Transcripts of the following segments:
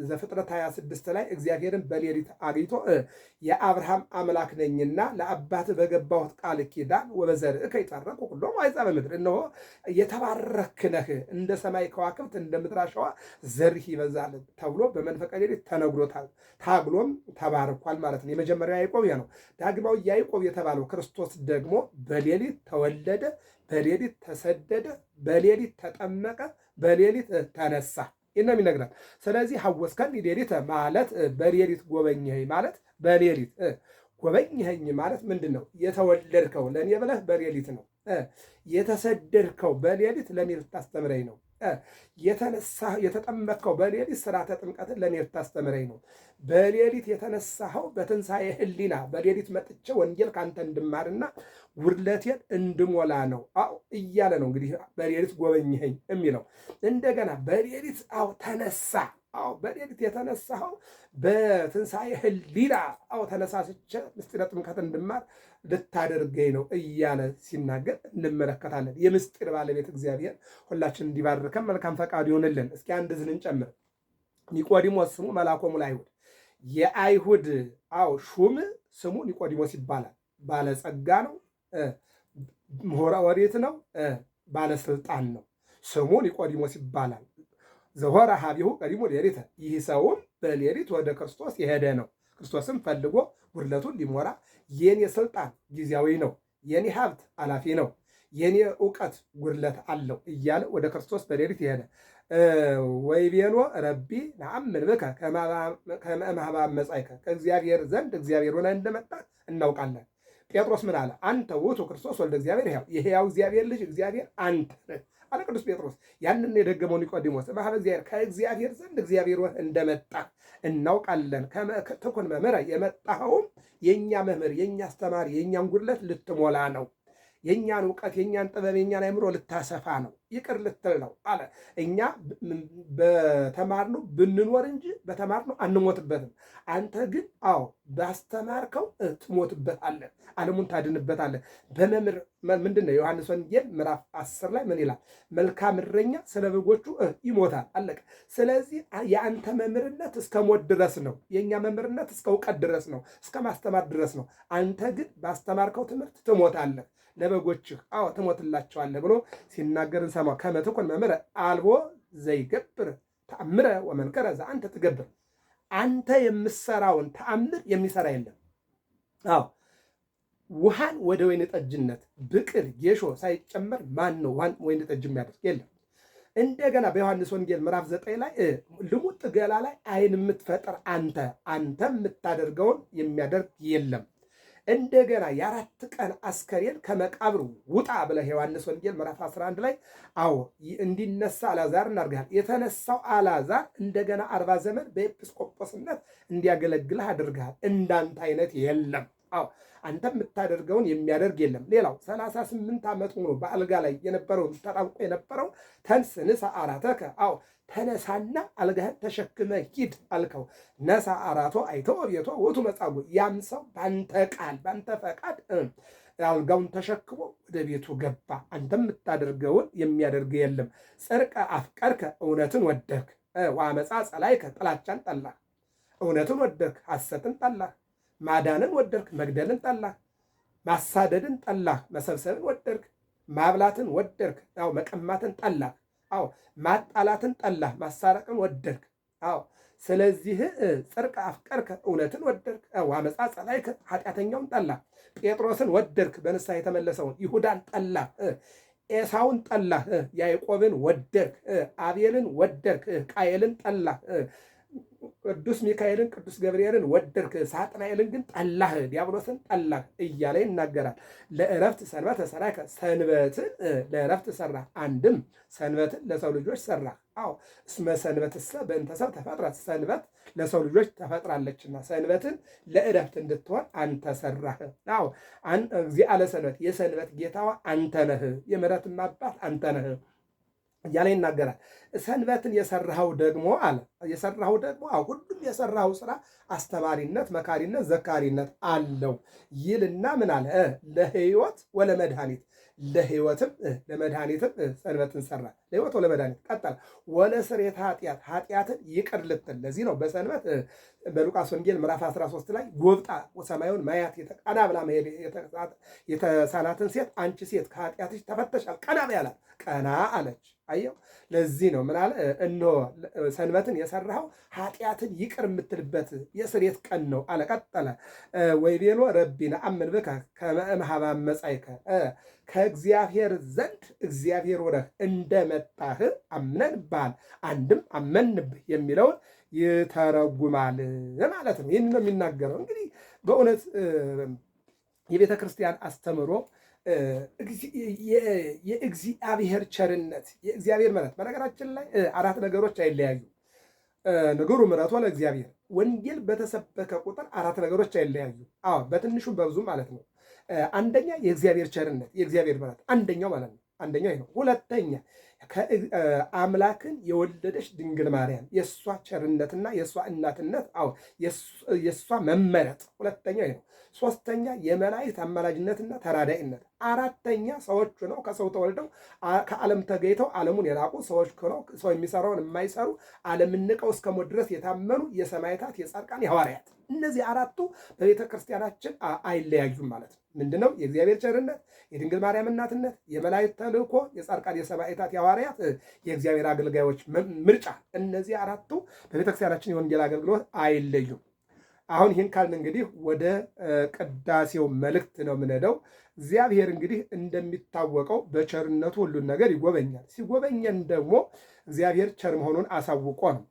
ዘፍጥረት 26 ላይ እግዚአብሔርን በሌሊት አግኝቶ የአብርሃም አምላክ ነኝና ለአባት በገባሁት ቃል ኪዳን ወበዘርእከ ይትባረኩ ኩሎሙ አሕዛበ ምድር፣ እነሆ የተባረክ ነህ እንደ ሰማይ ከዋክብት እንደ ምድር አሸዋ ዘርህ ይበዛል ተብሎ በመንፈቀ ሌሊት ተነግሮታል። ታግሎም ተባርኳል ማለት ነው። የመጀመሪያው ያዕቆብ ያ ነው። ዳግማዊ ያዕቆብ የተባለው ክርስቶስ ደግሞ በሌሊት ተወለደ፣ በሌሊት ተሰደደ፣ በሌሊት ተጠመቀ፣ በሌሊት ተነሳ ነው የሚነግረን። ስለዚህ ሐወስከኒ ሌሊተ ማለት በሌሊት ጎበኘኸኝ ማለት በሌሊት ጎበኘኸኝ ማለት ምንድን ነው? የተወለድከው ለእኔ ብለህ በሌሊት ነው። የተሰደድከው በሌሊት ለእኔ ልታስተምረኝ ነው። የተጠመቅከው በሌሊት ስርዓተ ጥምቀትን ለእኔ ልታስተምረኝ ነው። በሌሊት የተነሳኸው በትንሣኤ ሕሊና በሌሊት መጥቼ ወንጌል ካንተ እንድማርና ጉድለቴን እንድሞላ ነው እያለ ነው እንግዲህ በሌሊት ጎበኘኸኝ የሚለው። እንደገና በሌሊት ተነሳ። በሌሊት የተነሳኸው በትንሣኤ ሕሊና ተነሳስቼ ምስጢረ ጥምቀት እንድማር ልታደርገኝ ነው እያለ ሲናገር እንመለከታለን። የምስጢር ባለቤት እግዚአብሔር ሁላችን እንዲባርከን መልካም ፈቃዱ ይሆንልን። እስኪ አንድ ዝን እንጨምር። ኒቆዲሞስ ስሙ መልአኮሙ ለአይሁድ፣ የአይሁድ ሹም ስሙ ኒቆዲሞስ ይባላል። ባለጸጋ ነው፣ ምሁረ ኦሪት ነው፣ ባለስልጣን ነው። ስሙ ኒቆዲሞስ ይባላል። ዘሆረ ሀቢሁ ቀዲሙ ሌሊተ፣ ይህ ሰውም በሌሊት ወደ ክርስቶስ የሄደ ነው። ክርስቶስም ፈልጎ ጉድለቱን ሊሞላ የኔ ስልጣን ጊዜያዊ ነው፣ የኔ ሀብት አላፊ ነው፣ የኔ እውቀት ጉድለት አለው እያለ ወደ ክርስቶስ በሌሊት የሄደ ወይቤሎ ረቢ ነአምን ብከ ከመ እምኀበ አመጻእከ፣ ከእግዚአብሔር ዘንድ እግዚአብሔር ሆነህ እንደመጣ እናውቃለን። ጴጥሮስ ምን አለ? አንተ ውእቱ ክርስቶስ ወልደ እግዚአብሔር ሕያው፣ የሕያው እግዚአብሔር ልጅ እግዚአብሔር አንተ ነህ አለ ቅዱስ ጴጥሮስ። ያንን የደገመው ኒቆዲሞስ እምኀበ እግዚአብሔር፣ ከእግዚአብሔር ዘንድ እግዚአብሔር እንደመጣ እናውቃለን። ትኩን መምህረ፣ የመጣኸውም የእኛ መምህር፣ የእኛ አስተማሪ፣ የእኛን ጉድለት ልትሞላ ነው። የእኛን እውቀት፣ የእኛን ጥበብ፣ የእኛን አእምሮ ልታሰፋ ነው፣ ይቅር ልትል ነው አለ። እኛ በተማርነው ብንኖር እንጂ በተማርነው አንሞትበትም። አንተ ግን ባስተማርከው ትሞትበታለህ፣ ዓለሙን ታድንበታለህ። በመምህር ምንድን ነው? ዮሐንስ ወንጌል ምዕራፍ 10 ላይ ምን ይላል? መልካም እረኛ ስለ በጎቹ ይሞታል። አለቀ። ስለዚህ የአንተ መምህርነት እስከ ሞት ድረስ ነው። የእኛ መምህርነት እስከ እውቀት ድረስ ነው፣ እስከ ማስተማር ድረስ ነው። አንተ ግን ባስተማርከው ትምህርት ትሞታለህ፣ ለበጎችህ ትሞትላቸዋለህ ብሎ ሲናገር እንሰማው። ከመ ትኩን መምህረ አልቦ ዘይገብር ተአምረ ወመንከረ ዘአንተ ትገብር፣ አንተ የምሰራውን ተአምር የሚሰራ የለም። ውሃን ወደ ወይን ጠጅነት ብቅል ጌሾ ሳይጨመር ማን ነው ወይን ጠጅ የሚያደርግ? የለም። እንደገና በዮሐንስ ወንጌል ምዕራፍ 9 ላይ ልሙጥ ገላ ላይ አይን የምትፈጥር አንተ የምታደርገውን የሚያደርግ የለም። እንደገና የ4 ቀን አስከሬን ከመቃብር ውጣ ብለህ ዮሐንስ ወንጌል ምዕራፍ 11 ላይ እንዲነሳ አልዓዛር እናድርግሃል። የተነሳው አልዓዛር እንደገና 40 ዘመን በኤጲስቆጶስነት እንዲያገለግልህ አድርግሃል። እንዳንተ አይነት የለም። አንተ የምታደርገውን የሚያደርግ የለም። ሌላው 38 ዓመት ሆኖ በአልጋ ላይ የነበረውን ተጣብቆ የነበረው ተንስ ንሳ አራተከ፣ ተነሳና አልጋህን ተሸክመ ሂድ አልከው። ነሳ አራቶ አይቶ ቤቶ ውእቱ መጻጉዕ፣ ያም ሰው በአንተ ቃል በአንተ ፈቃድ አልጋውን ተሸክሞ ወደ ቤቱ ገባ። አንተ የምታደርገውን የሚያደርግ የለም። ጽድቀ አፍቀርከ፣ እውነትን ወደድክ፣ ወአመፃ ጸላይከ፣ ጥላቻን ጠላህ። እውነትን ወደድክ፣ ሐሰትን ጠላህ። ማዳንን ወደድክ፣ መግደልን ጠላህ። ማሳደድን ጠላህ፣ መሰብሰብን ወደድክ። ማብላትን ወደድክ፣ መቀማትን ጠላህ። ማጣላትን ጠላህ፣ ማሳረቅን ወደድክ። ስለዚህ ጽድቀ አፍቀርከ፣ እውነትን ወደድክ፣ ወአመፃ ጸላይከ፣ ኃጢአተኛውን ጠላህ። ጴጥሮስን ወደድክ፣ በንስሐ የተመለሰውን። ይሁዳን ጠላህ፣ ኤሳውን ጠላህ። ያዕቆብን ወደድክ፣ አቤልን ወደድክ፣ ቃየልን ጠላህ። ቅዱስ ሚካኤልን ቅዱስ ገብርኤልን ወደድክ፣ ሳጥናኤልን ግን ጠላህ፣ ዲያብሎስን ጠላህ እያለ ይናገራል። ለእረፍት ሰንበተ ሰራከ፣ ሰንበትን ለእረፍት ሰራ። አንድም ሰንበትን ለሰው ልጆች ሰራ። እስመ ሰንበትሰ በእንተ ሰብእ ተፈጥረት፣ ሰንበት ለሰው ልጆች ተፈጥራለችና ሰንበትን ለእረፍት እንድትሆን አንተ ሰራህ። እግዚአ ለሰንበት፣ የሰንበት ጌታዋ አንተ ነህ፣ የምሕረትም አባት አንተ ነህ እያለ ይናገራል። ሰንበትን የሰራኸው ደግሞ ሁሉም የሰራኸው ስራ አስተማሪነት፣ መካሪነት፣ ዘካሪነት አለው ይልና ምን አለ? ለሕይወት ወለመድኃኒት፣ ለሕይወትም ለመድኃኒትም ሰንበትን ሰራ። ለሕይወት ለመድኃኒት ቀጠለ። ወለስርየተ ኃጢአት ኃጢአትን ይቅር ልትል። ለዚህ ነው በሰንበት በሉቃስ ወንጌል ምዕራፍ 13 ላይ ጎብጣ ሰማዩን ማያት ቀና ብላ መሄድ የተሳናትን ሴት አንቺ ሴት ከኃጢአትሽ ተፈተሻል ቀና በይ አላት። ቀና አለች። አየው። ለዚህ ነው ምን አለ? እነሆ ሰንበትን የሰራኸው ኃጢአትን ይቅር የምትልበት የስርየት ቀን ነው አለ። ቀጠለ። ወይቤሎ ረቢ ነአምን ብከ ከመ እምኀበ አመጻእከ ከእግዚአብሔር ዘንድ እግዚአብሔር ወረህ እንደመጣህ አምነንብሃል፣ አንድም አመንብህ የሚለውን ይተረጉማል ማለት ነው። ይህን ነው የሚናገረው። እንግዲህ በእውነት የቤተ ክርስቲያን አስተምሮ የእግዚአብሔር ቸርነት የእግዚአብሔር ምሕረት በነገራችን ላይ አራት ነገሮች አይለያዩ። ነገሩ ምሕረቱ ለእግዚአብሔር ወንጌል በተሰበከ ቁጥር አራት ነገሮች አይለያዩ። አዎ በትንሹም በብዙ ማለት ነው። አንደኛ የእግዚአብሔር ቸርነት የእግዚአብሔር ምሕረት አንደኛው ማለት ነው። አንደኛው ይሄ ነው። ሁለተኛ አምላክን የወለደች ድንግል ማርያም የእሷ ቸርነትና የእሷ እናትነት፣ አዎ የእሷ መመረጥ ሁለተኛው ይሄ ነው። ሶስተኛ የመላእክት አማላጅነትና ተራዳይነት። አራተኛ ሰዎች ሆነው ከሰው ተወልደው ከዓለም ተገኝተው ዓለሙን የራቁ ሰዎች ሆነው ሰው የሚሰራውን የማይሰሩ ዓለምን ንቀው እስከ ሞት ድረስ የታመኑ የሰማዕታት፣ የጻድቃን፣ የሐዋርያት እነዚህ አራቱ በቤተ ክርስቲያናችን አይለያዩም ማለት ነው። ምንድነው? የእግዚአብሔር ቸርነት፣ የድንግል ማርያም እናትነት፣ የመላእክት ተልእኮ፣ የጻድቃን፣ የሰማዕታት፣ የሐዋርያት የእግዚአብሔር አገልጋዮች ምርጫ። እነዚህ አራቱ በቤተክርስቲያናችን የወንጌል አገልግሎት አይለዩም። አሁን ይህን ካልን እንግዲህ ወደ ቅዳሴው መልእክት ነው የምንሄደው። እግዚአብሔር እንግዲህ እንደሚታወቀው በቸርነቱ ሁሉን ነገር ይጎበኛል። ሲጎበኘን ደግሞ እግዚአብሔር ቸር መሆኑን አሳውቆ ነው።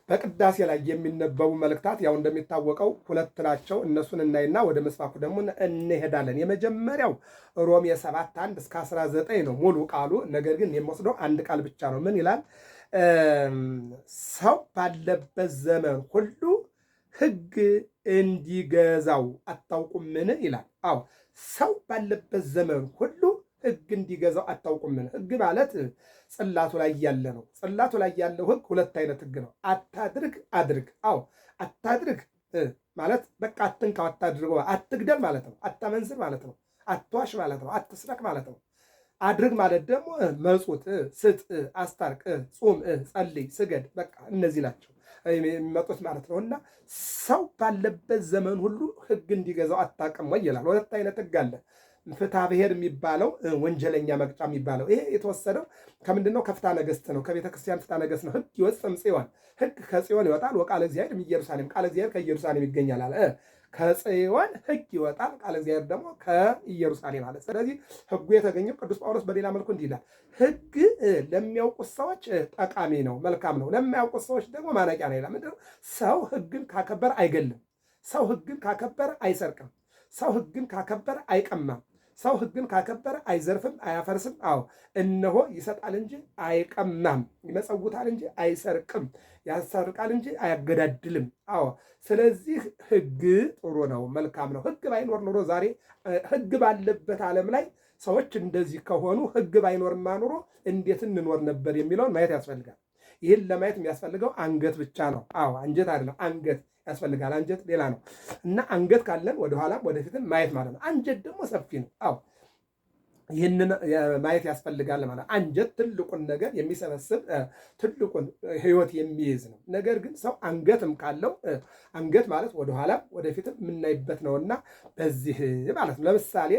በቅዳሴ ላይ የሚነበቡ መልእክታት ያው እንደሚታወቀው ሁለት ናቸው። እነሱን እናይና ወደ መስፋኩ ደግሞ እንሄዳለን። የመጀመሪያው ሮሜ 7:1 እስከ 19 ነው ሙሉ ቃሉ። ነገር ግን የምወስደው አንድ ቃል ብቻ ነው። ምን ይላል? ሰው ባለበት ዘመን ሁሉ ሕግ እንዲገዛው አታውቁምን? ይላል። አዎ ሰው ባለበት ዘመን ሁሉ ሕግ እንዲገዛው አታውቁምን? ሕግ ማለት ጽላቱ ላይ ያለ ነው። ጽላቱ ላይ ያለው ሕግ ሁለት አይነት ሕግ ነው። አታድርግ፣ አድርግ። አዎ አታድርግ ማለት በቃ አትንካው፣ አታድርገው፣ አትግደል ማለት ነው። አታመንዝር ማለት ነው። አትዋሽ ማለት ነው። አትስረቅ ማለት ነው። አድርግ ማለት ደግሞ መጹት፣ ስጥ፣ አስታርቅ፣ ጹም፣ ጸልይ፣ ስገድ፣ በቃ እነዚህ ናቸው የሚመጡት ማለት ነው። እና ሰው ባለበት ዘመን ሁሉ ሕግ እንዲገዛው አታውቅም ወይ ይላል። ሁለት አይነት ሕግ አለ። ፍትሐ ብሔር የሚባለው ወንጀለኛ መቅጫ የሚባለው ይሄ የተወሰደው ከምንድን ነው? ከፍትሐ ነገሥት ነው። ከቤተ ክርስቲያን ፍትሐ ነገሥት ነው። ሕግ ይወጽም ጽዮን፣ ሕግ ከጽዮን ይወጣል። ወቃለ እግዚአብሔር ኢየሩሳሌም፣ ቃለ እግዚአብሔር ከኢየሩሳሌም ይገኛል አለ። ከጽዮን ሕግ ይወጣል፣ ቃለ እግዚአብሔር ደግሞ ከኢየሩሳሌም አለ። ስለዚህ ሕጉ የተገኘው ቅዱስ ጳውሎስ በሌላ መልኩ እንዲህ ይላል፣ ሕግ ለሚያውቁት ሰዎች ጠቃሚ ነው፣ መልካም ነው፣ ለማያውቁት ሰዎች ደግሞ ማነቂያ ነው ይላል። ምንድን ነው? ሰው ሕግን ካከበረ አይገልም። ሰው ሕግን ካከበረ አይሰርቅም። ሰው ሕግን ካከበረ አይቀማም። ሰው ሕግን ካከበረ አይዘርፍም፣ አያፈርስም። አዎ እነሆ ይሰጣል እንጂ አይቀማም፣ ይመጸውታል እንጂ አይሰርቅም፣ ያሰርቃል እንጂ አያገዳድልም። አዎ ስለዚህ ሕግ ጥሩ ነው፣ መልካም ነው። ሕግ ባይኖር ኖሮ ዛሬ ሕግ ባለበት ዓለም ላይ ሰዎች እንደዚህ ከሆኑ ሕግ ባይኖርማ ኖሮ እንዴት እንኖር ነበር የሚለውን ማየት ያስፈልጋል። ይህን ለማየት የሚያስፈልገው አንገት ብቻ ነው። አዎ አንጀት አይደለም፣ አንገት ያስፈልጋል። አንጀት ሌላ ነው እና አንገት ካለን ወደኋላም ወደፊትም ማየት ማለት ነው። አንጀት ደግሞ ሰፊ ነው። አዎ ይህንን ማየት ያስፈልጋል ማለት። አንጀት ትልቁን ነገር የሚሰበስብ ትልቁን ሕይወት የሚይዝ ነው። ነገር ግን ሰው አንገትም ካለው አንገት ማለት ወደኋላም ወደፊትም የምናይበት ነውና በዚህ ማለት ነው። ለምሳሌ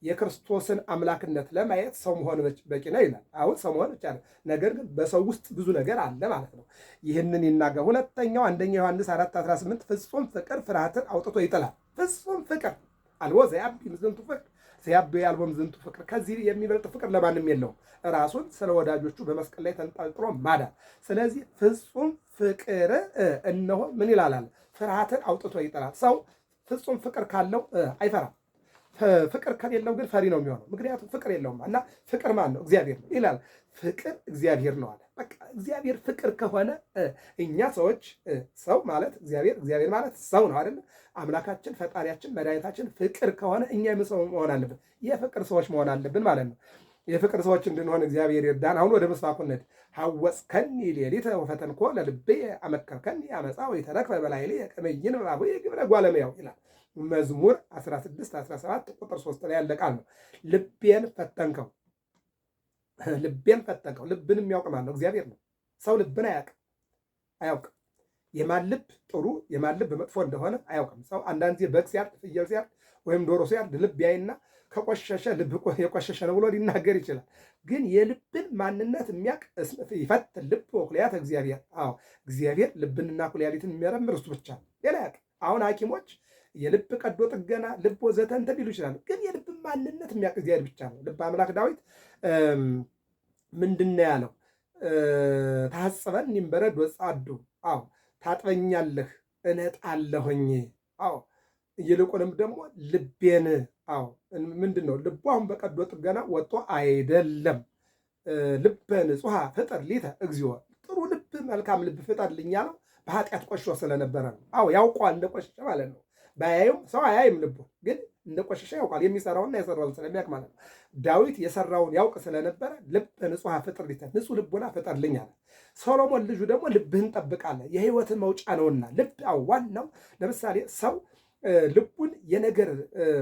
የክርስቶስን አምላክነት ለማየት ሰው መሆን በቂ ነው ይላል። አሁን ሰው መሆን ብቻ ነው። ነገር ግን በሰው ውስጥ ብዙ ነገር አለ ማለት ነው። ይህንን ይናገር። ሁለተኛው አንደኛ ዮሐንስ 4:18 ፍጹም ፍቅር ፍርሃትን አውጥቶ ይጥላል። ፍጹም ፍቅር አልቦ ዘያቢ ምዝንቱ ፍቅር ዘያቢ አልቦም ዝንቱ ፍቅር። ከዚህ የሚበልጥ ፍቅር ለማንም የለውም። ራሱን ስለ ወዳጆቹ በመስቀል ላይ ተንጠልጥሎ ማዳን። ስለዚህ ፍጹም ፍቅር እነሆ ምን ይላል? ፍርሃትን አውጥቶ ይጥላል። ሰው ፍጹም ፍቅር ካለው አይፈራም። ፍቅር ከሌለው ግን ፈሪ ነው የሚሆነው። ምክንያቱም ፍቅር የለውም እና ፍቅር ማን ነው? እግዚአብሔር ነው ይላል። ፍቅር እግዚአብሔር ነው አለ። በቃ እግዚአብሔር ፍቅር ከሆነ እኛ ሰዎች ሰው ማለት እግዚአብሔር፣ እግዚአብሔር ማለት ሰው ነው አይደል? አምላካችን፣ ፈጣሪያችን፣ መድኃኒታችን ፍቅር ከሆነ እኛ ሰው መሆን አለብን። የፍቅር ሰዎች መሆን አለብን ማለት ነው። የፍቅር ሰዎች እንድንሆን እግዚአብሔር ይርዳን። አሁን ወደ መስዋዕቱ እንሂድ። ሐወጽከኒ ሌሊተ ወፈተንኮ ለልቤ አመከርከኒ አመፃ ወይተረክበ በላዕሌ ከመ ይንበብ ግብረ ጓለመያው ይላል። መዝሙር 16:17 ቁጥር 3 ላይ ያለ ቃል ነው። ልቤን ፈተንከው። ልቤን ፈተንከው። ልብን የሚያውቅ ማን ነው? እግዚአብሔር ነው። ሰው ልብን አያውቅም። የማን ልብ ጥሩ የማን ልብ መጥፎ እንደሆነ አያውቅም። ሰው አንዳንድ ጊዜ በግ ሲያርድ፣ ፍየል ሲያርድ ወይም ዶሮ ሲያርድ ልብ ያይና ከቆሸሸ ልብ የቆሸሸ ነው ብሎ ሊናገር ይችላል። ግን የልብን ማንነት የሚያውቅ ይፈትን ልብ ወኩልያት እግዚአብሔር። አዎ እግዚአብሔር ልብንና ኩላሊትን የሚመረምር እሱ ብቻ ነው፣ ሌላ ያውቅ። አሁን ሐኪሞች የልብ ቀዶ ጥገና ልብ ወዘተ እንትን ሊሉ ይችላሉ። ግን የልብን ማንነት የሚያውቅ እግዚአብሔር ብቻ ነው። ልበ አምላክ ዳዊት ምንድን ነው ያለው? ታጽበን እምበረድ ወጻዱ። አዎ ታጥበኛለህ እነጣለሁኝ። አዎ ይልቁንም ደግሞ ልቤን ምንድን ነው ልቡ አሁን በቀዶ ጥገና ወጥቶ አይደለም። ልበ ንጹሐ ፍጠር ሊተ እግዚኦ፣ ጥሩ ልብ መልካም ልብ ፍጠርልኝ ያለው በኃጢአት ቆሾ ስለነበረ ነው። አዎ ያውቋል እንደቆሸሸ ማለት ነው። ባያዩም ሰው አያይም፣ ልቡ ግን እንደቆሸሸ ያውቃል። የሚሰራውና የሰራውን ስለሚያውቅ ማለት ነው። ዳዊት የሰራውን ያውቅ ስለነበረ ልበ ንጹሐ ፍጠር ሊተ፣ ንጹሕ ልቡና ፍጠርልኝ አለ። ሶሎሞን ልጁ ደግሞ ልብህን ጠብቃለህ የሕይወትን መውጫ ነውና። ልብ ዋናው ለምሳሌ ሰው ልቡን የነገር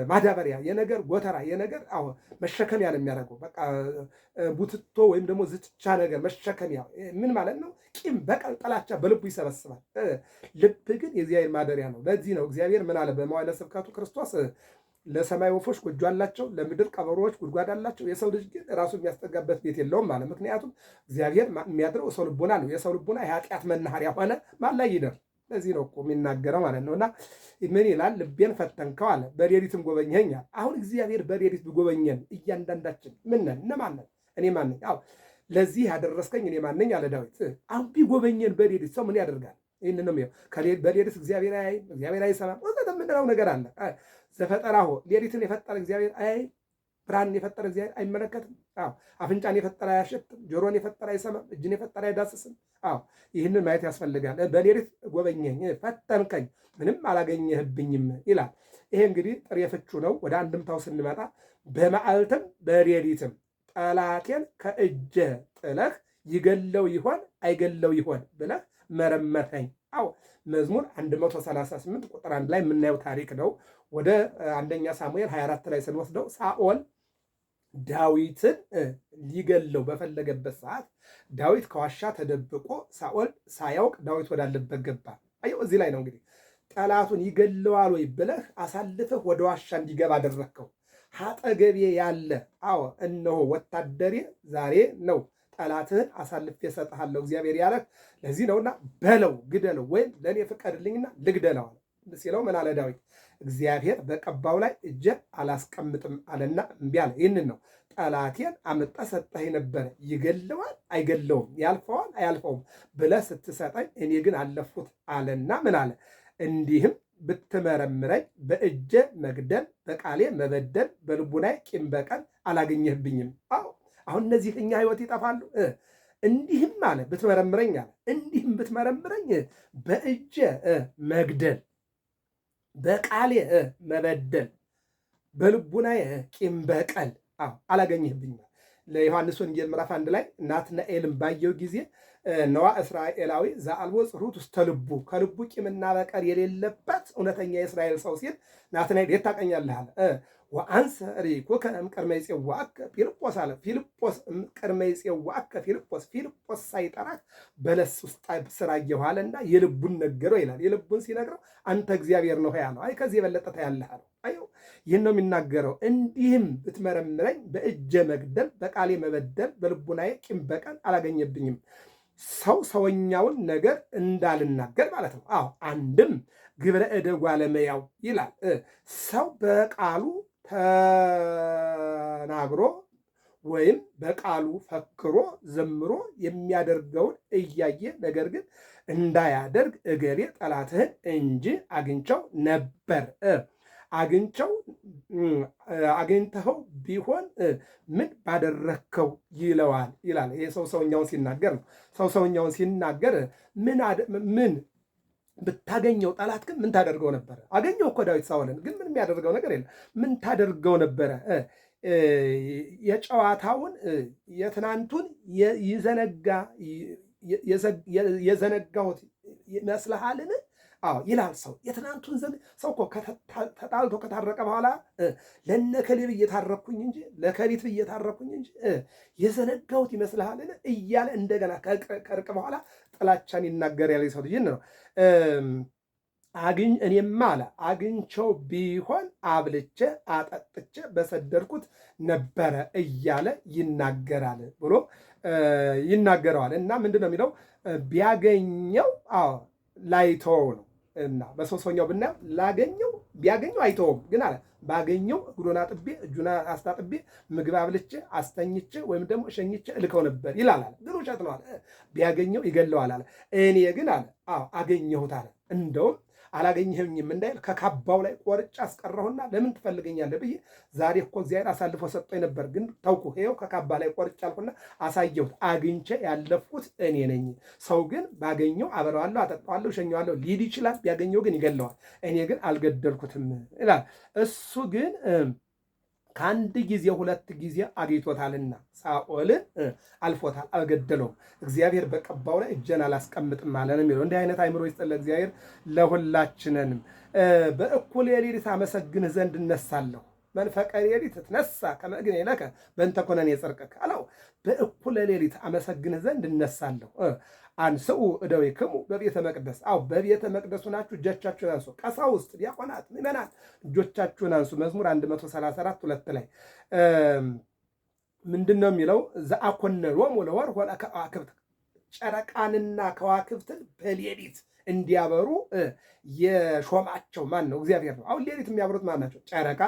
ማዳበሪያ፣ የነገር ጎተራ፣ የነገር መሸከሚያ ነው የሚያደርገው። በቃ ቡትቶ ወይም ደግሞ ዝትቻ ነገር መሸከሚያ ምን ማለት ነው? ቂም፣ በቀል፣ ጥላቻ በልቡ ይሰበስባል። ልብ ግን የእግዚአብሔር ማደሪያ ነው። ለዚህ ነው እግዚአብሔር ምን አለ በመዋዕለ ስብከቱ ክርስቶስ ለሰማይ ወፎች ጎጆ አላቸው፣ ለምድር ቀበሮዎች ጉድጓድ አላቸው፣ የሰው ልጅ ግን ራሱ የሚያስጠጋበት ቤት የለውም ማለት። ምክንያቱም እግዚአብሔር የሚያድረው የሰው ልቡና ነው። የሰው ልቡና የኃጢአት መናኸሪያ ሆነ ማን ላይ ይደር? ለዚህ ነው እኮ የሚናገረው ማለት ነው። እና ምን ይላል? ልቤን ፈተንከው አለ፣ በሌሊትም ጎበኘኸኝ አለ። አሁን እግዚአብሔር በሌሊት ቢጎበኘን እያንዳንዳችን ምን ነን? እነማን ነን? እኔ ማን ነኝ? አዎ ለዚህ ያደረስከኝ እኔ ማን ነኝ አለ ዳዊት። አሁን ቢጎበኘን በሌሊት ሰው ምን ያደርጋል? ይህን ነው በሌሊት እግዚአብሔር አያይም፣ እግዚአብሔር አይሰማም ወዘተ የምንለው ነገር አለ። ዘፈጠራሆ ሌሊትን የፈጠረ እግዚአብሔር አያይም፣ ብርሃንን የፈጠረ እግዚአብሔር አይመለከትም። አዎ አፍንጫን የፈጠረ አያሸትም፣ ጆሮን የፈጠረ አይሰማም፣ እጅን የፈጠረ አይዳስስም። አዎ ይህንን ማየት ያስፈልጋል። በሌሊት ጎበኘኝ፣ ፈተንከኝ፣ ምንም አላገኘህብኝም ይላል። ይሄ እንግዲህ ጥሬ ፍቹ ነው። ወደ አንድምታው ስንመጣ በመዓልትም በሌሊትም ጠላቴን ከእጄ ጥለህ ይገለው ይሆን አይገለው ይሆን ብለህ መረመርኸኝ። አዎ መዝሙር 138 ቁጥር 1 ላይ የምናየው ታሪክ ነው። ወደ አንደኛ ሳሙኤል 24 ላይ ስንወስደው ሳኦል ዳዊትን ሊገለው በፈለገበት ሰዓት ዳዊት ከዋሻ ተደብቆ ሳኦል ሳያውቅ ዳዊት ወዳለበት ገባ። አየው እዚህ ላይ ነው እንግዲህ ጠላቱን ይገለዋል ወይ ብለህ አሳልፈህ ወደ ዋሻ እንዲገባ አደረግከው። አጠገቤ ያለ እነሆ ወታደሬ ዛሬ ነው ጠላትህን አሳልፌ እሰጥሃለሁ እግዚአብሔር ያለህ ለዚህ ነውና በለው ግደለው፣ ወይም ለእኔ ፍቀድልኝና ልግደለው ሲለው ምን አለ ዳዊት? እግዚአብሔር በቀባው ላይ እጄን አላስቀምጥም አለና እምቢ አለ። ይህንን ነው ጠላቴን አምጣ ሰጠኸኝ ነበረ፣ ይገለዋል አይገለውም፣ ያልፈዋል አያልፈውም ብለህ ስትሰጠኝ እኔ ግን አለፉት አለና ምን አለ? እንዲህም ብትመረምረኝ በእጄ መግደል በቃሌ መበደል በልቡናዬ ቂም በቀል አላገኘህብኝም። አሁን እነዚህ እኛ ህይወት ይጠፋሉ። እንዲህም አለ ብትመረምረኝ አለ እንዲህም ብትመረምረኝ በእጄ መግደል በቃሌ መበደል በልቡናዬ ቂም በቀል አላገኘህብኝም። ለዮሐንስ ወንጌል ምዕራፍ 1 ላይ ናትናኤልን ባየው ጊዜ ነዋ እስራኤላዊ ዘአልቦ ጽሩት ውስተ ልቡ፣ ከልቡ ቂምና በቀል የሌለበት እውነተኛ የእስራኤል ሰው ሲል ናትናኤል የት ታውቀኛለህ አለ። ወአንሰ ርኢኩከ እምቅድመ ይፄዋእከ ፊልጶስ አለ። ፊልጶስ እምቅድመ ይፄዋእከ ፊልጶስ ሳይጠራህ በለስ ውስጥ ስራ አየሁ አለና የልቡን ነገረው ይላል። የልቡን ሲነግረው አንተ እግዚአብሔር ነው ያለው። አይ ከዚህ የበለጠ ታያለህ አለው። አየው ይህን ነው የሚናገረው። እንዲህም ብትመረምረኝ በእጄ መግደል በቃሌ መበደል በልቡናዬ ቂም በቀል አላገኘብኝም። ሰው ሰውኛውን ነገር እንዳልናገር ማለት ነው። አንድም ግብረ እደ ጓለመያው ይላል። ሰው በቃሉ ተናግሮ ወይም በቃሉ ፈክሮ ዘምሮ የሚያደርገውን እያየ ነገር ግን እንዳያደርግ እገሌ ጠላትህን እንጂ አግኝቸው ነበር አግኝተኸው ቢሆን ምን ባደረግከው ይለዋል ይላል። ይሄ ሰው ሰውኛውን ሲናገር ነው። ሰው ሰውኛውን ሲናገር ምን ብታገኘው ጠላት ግን ምን ታደርገው ነበረ? አገኘው እኮ ዳዊት ሳኦልን፣ ግን ምን የሚያደርገው ነገር የለም። ምን ታደርገው ነበረ? የጨዋታውን የትናንቱን የዘነጋሁት ይመስልሃልን? አዎ ይላል ሰው። የትናንቱን ሰው እኮ ተጣልቶ ከታረቀ በኋላ ለነከሌ ብዬ ታረኩኝ እንጂ ለከሊት ብዬ ታረኩኝ እንጂ የዘነጋሁት ይመስልሃልን እያለ እንደገና ከእርቅ በኋላ ጥላቻን ይናገር ያለ ሰው ልጅ ነው። እኔማ አለ አግኝቸው ቢሆን አብልቼ አጠጥቼ በሰደድኩት ነበረ እያለ ይናገራል ብሎ ይናገረዋል። እና ምንድን ነው የሚለው? ቢያገኘው ላይተወው ነው። እና በሶስተኛው ብናየው ቢያገኘው አይተውም፣ ግን አለ ባገኘው እግሩን አጥቤ እጁን አስታጥቤ ምግብ አብልቼ አስተኝቼ ወይም ደግሞ ሸኝቼ እልከው ነበር ይላል አለ። ግን ውሸት ነው አለ። ቢያገኘው ይገለዋል አለ። እኔ ግን አለ አገኘሁት አለ። እንደውም አላገኘኸኝም እንዳይል ከካባው ላይ ቆርጬ አስቀረሁና ለምን ትፈልገኛለህ ብዬ ዛሬ እኮ እግዚአብሔር አሳልፎ ሰጥቶኝ ነበር፣ ግን ተውኩ። ይኸው ከካባ ላይ ቆርጬ አልኩና አሳየሁት። አግኝቼ ያለፍኩት እኔ ነኝ። ሰው ግን ባገኘው አበለዋለሁ፣ አጠጣዋለሁ፣ ሸኘዋለሁ ሊል ይችላል። ቢያገኘው ግን ይገለዋል። እኔ ግን አልገደልኩትም ይላል። እሱ ግን ከአንድ ጊዜ ሁለት ጊዜ አግኝቶታልና ሳኦልን አልፎታል፣ አልገደለውም። እግዚአብሔር በቀባው ላይ እጄን አላስቀምጥም አለ ነው የሚለው። እንዲህ አይነት አይምሮ ይስጠን እግዚአብሔር ለሁላችንንም። በእኩለ ሌሊት አመሰግንህ ዘንድ እነሳለሁ፣ መንፈቀ ሌሊት ትነሳ ከመ እግኔ ለከ በእንተ ኮነኔ ጽድቅከ አለው። በእኩለ ሌሊት አመሰግንህ ዘንድ እነሳለሁ። አንስኡ እደዊክሙ በቤተ መቅደስ፣ በቤተ መቅደሱ ናችሁ እጆቻችሁን አንሱ። ቀሳውስት፣ ዲያቆናት፣ ምዕመናን እጆቻችሁን አንሱ። መዝሙር 134 2 ላይ ምንድን ነው የሚለው? ዘአኮነሎሙ ለወርኅ ወለከዋክብት፣ ጨረቃንና ከዋክብትን በሌሊት እንዲያበሩ የሾማቸው ማን ነው? እግዚአብሔር ነው። አሁን ሌሊት የሚያበሩት ማን ናቸው? ጨረቃ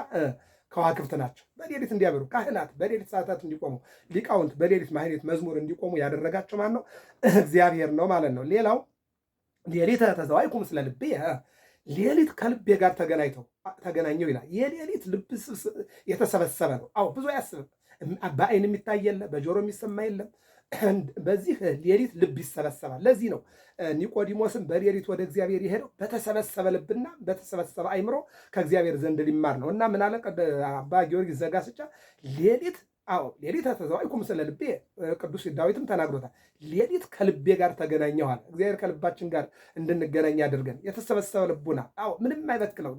ከዋክብት ናቸው። በሌሊት እንዲያበሩ፣ ካህናት በሌሊት ሰዓታት እንዲቆሙ፣ ሊቃውንት በሌሊት ማህሌት መዝሙር እንዲቆሙ ያደረጋቸው ማን ነው? እግዚአብሔር ነው ማለት ነው። ሌላው ሌሊት ተዘዋይኩ ምስለ ልብየ፣ ሌሊት ከልቤ ጋር ተገናኘው ይላል። የሌሊት ልብ የተሰበሰበ ነው። ብዙ አያስብም። በአይን የሚታይ የለም፣ በጆሮ የሚሰማ የለም። በዚህ ሌሊት ልብ ይሰበሰባል። ለዚህ ነው ኒቆዲሞስም በሌሊት ወደ እግዚአብሔር የሄደው በተሰበሰበ ልብና በተሰበሰበ አይምሮ ከእግዚአብሔር ዘንድ ሊማር ነው። እና ምን አለ አባ ጊዮርጊስ ዘጋስጫ? ሌሊት ተዘዋይኩ ምስለ ልቤ፣ ቅዱስ ዳዊትም ተናግሮታል። ሌሊት ከልቤ ጋር ተገናኘኋል። እግዚአብሔር ከልባችን ጋር እንድንገናኝ አድርገን የተሰበሰበ ልቡና ምንም አይበክለው